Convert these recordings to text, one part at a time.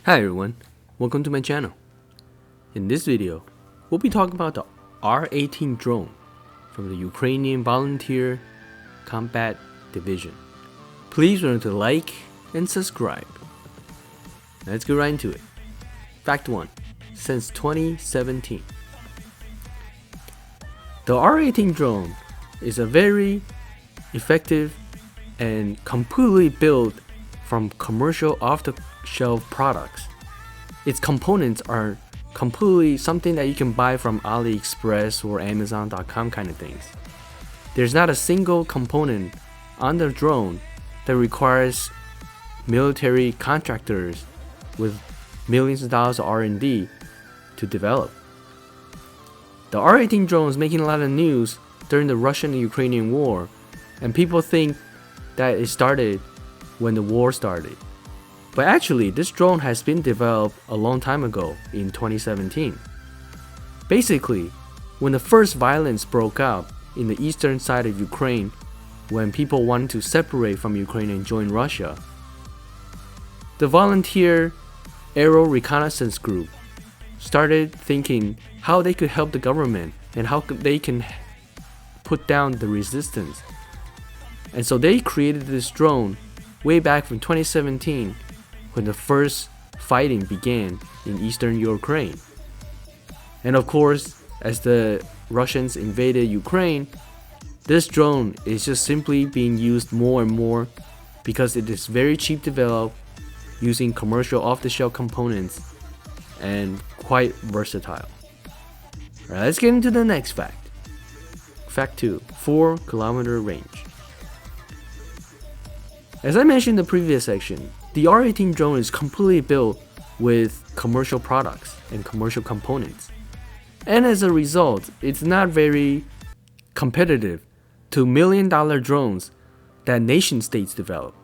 Hi everyone, welcome to my channel. In this video, we'll be talking about the R18 drone from the Ukrainian Volunteer Combat Division. Please remember to like and subscribe. Let's get right into it. Fact 1. Since 2017. The R18 drone is a very effective and completely built from commercial off-the-shelf products. Its components are completely something that you can buy from AliExpress or Amazon.com kind of things. There's not a single component on the drone that requires military contractors with millions of dollars of R&D to develop. The R18 drone is making a lot of news during the Russian and Ukrainian war, and people think that it started when the war started. But actually, this drone has been developed a long time ago in 2017. Basically, when the first violence broke out in the eastern side of Ukraine, when people wanted to separate from Ukraine and join Russia, the volunteer aerial reconnaissance group started thinking how they could help the government and how they can put down the resistance. And so they created this drone way back from 2017 when the first fighting began in eastern Ukraine. And of course, as the Russians invaded Ukraine, this drone is just simply being used more and more because it is very cheap to develop, using commercial off-the-shelf components, and quite versatile. Alright, let's get into the next fact. Fact 2. 4-kilometer range. As I mentioned in the previous section, the R18 drone is completely built with commercial products and commercial components. And as a result, it's not very competitive to million-dollar drones that nation states develop.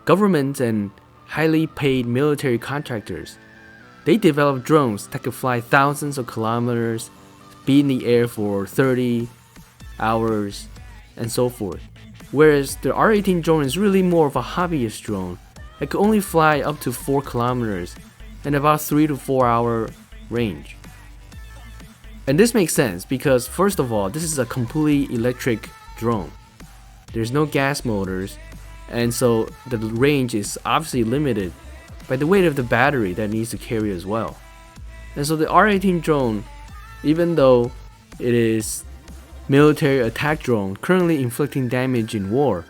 Governments and highly paid military contractors, they develop drones that can fly thousands of kilometers, be in the air for 30 hours, and so forth. Whereas the R18 drone is really more of a hobbyist drone that can only fly up to 4 kilometers and about 3 to 4 hour range. And this makes sense because, first of all, this is a completely electric drone. There's no gas motors, and so the range is obviously limited by the weight of the battery that it needs to carry as well. And so the R18 drone, even though it is military attack drone currently inflicting damage in war,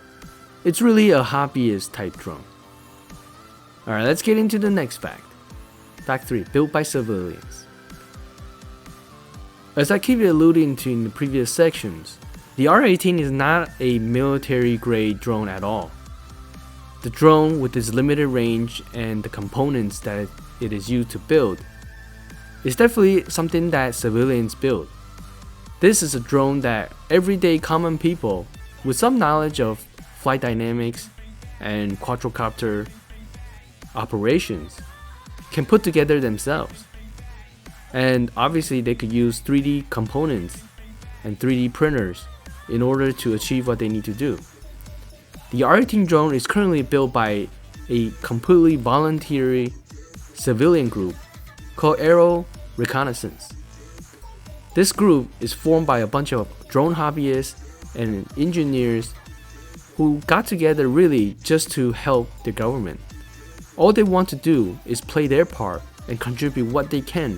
it's really a hobbyist type drone. Alright, let's get into the next fact. Fact 3. Built by civilians. As I keep alluding to in the previous sections, the R18 is not a military grade drone at all. The drone, with its limited range and the components that it is used to build, is definitely something that civilians build. This is a drone that everyday common people with some knowledge of flight dynamics and quadrocopter operations can put together themselves. And obviously they could use 3D components and 3D printers in order to achieve what they need to do. The R18 drone is currently built by a completely voluntary civilian group called Aero Reconnaissance. This group is formed by a bunch of drone hobbyists and engineers who got together really just to help the government. All they want to do is play their part and contribute what they can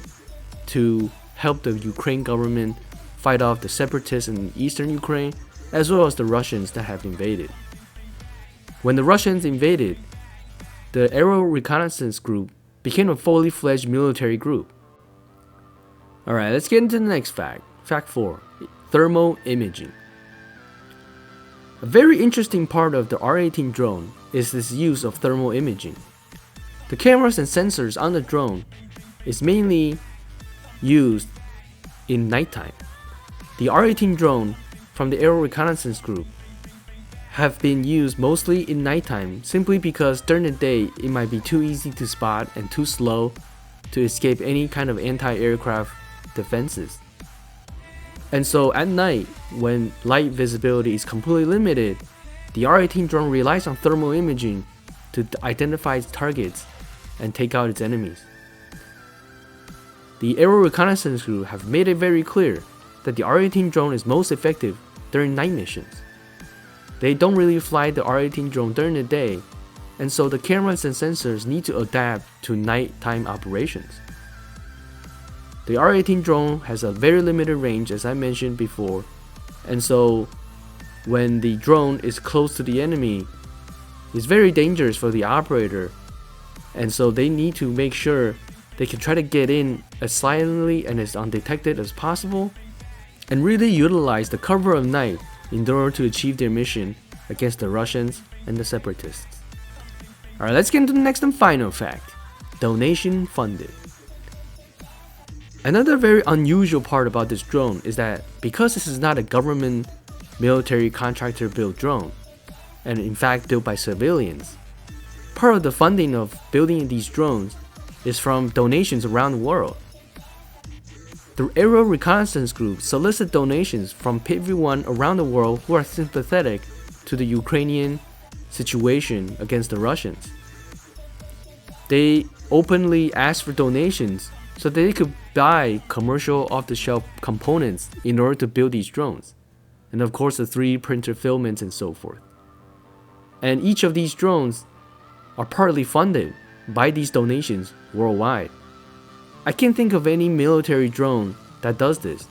to help the Ukraine government fight off the separatists in eastern Ukraine, as well as the Russians that have invaded. When the Russians invaded, the Aero Reconnaissance Group became a fully fledged military group. Alright, let's get into the next fact. Fact 4. Thermal imaging. A very interesting part of the R18 drone is this use of thermal imaging. The cameras and sensors on the drone is mainly used in nighttime. The R18 drone from the Aero Reconnaissance Group have been used mostly in nighttime simply because during the day it might be too easy to spot and too slow to escape any kind of anti-aircraft defenses. And so at night, when light visibility is completely limited, the R18 drone relies on thermal imaging to identify its targets and take out its enemies. The Aero Reconnaissance Group have made it very clear that the R18 drone is most effective during night missions. They don't really fly the R18 drone during the day, and so the cameras and sensors need to adapt to nighttime operations. The R18 drone has a very limited range, as I mentioned before, and so when the drone is close to the enemy, it's very dangerous for the operator, and so they need to make sure they can try to get in as silently and as undetected as possible, and really utilize the cover of night in order to achieve their mission against the Russians and the separatists. Alright, let's get into the next and final fact. Donation funded. Another very unusual part about this drone is that because this is not a government military contractor built drone, and in fact built by civilians, part of the funding of building these drones is from donations around the world. The Aero Reconnaissance Group solicit donations from everyone around the world who are sympathetic to the Ukrainian situation against the Russians. They openly ask for donations so that they could buy commercial off-the-shelf components in order to build these drones, and of course the 3D printer filaments and so forth. And each of these drones are partly funded by these donations worldwide. I can't think of any military drone that does this.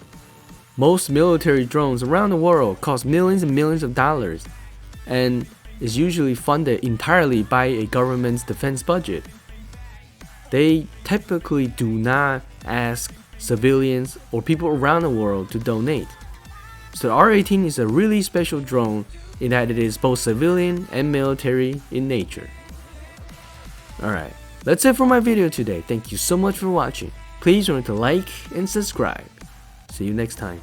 Most military drones around the world cost millions and millions of dollars and is usually funded entirely by a government's defense budget. They typically do not ask civilians or people around the world to donate. So the R18 is a really special drone in that it is both civilian and military in nature. Alright, that's it for my video today. Thank you so much for watching. Please remember to like and subscribe. See you next time.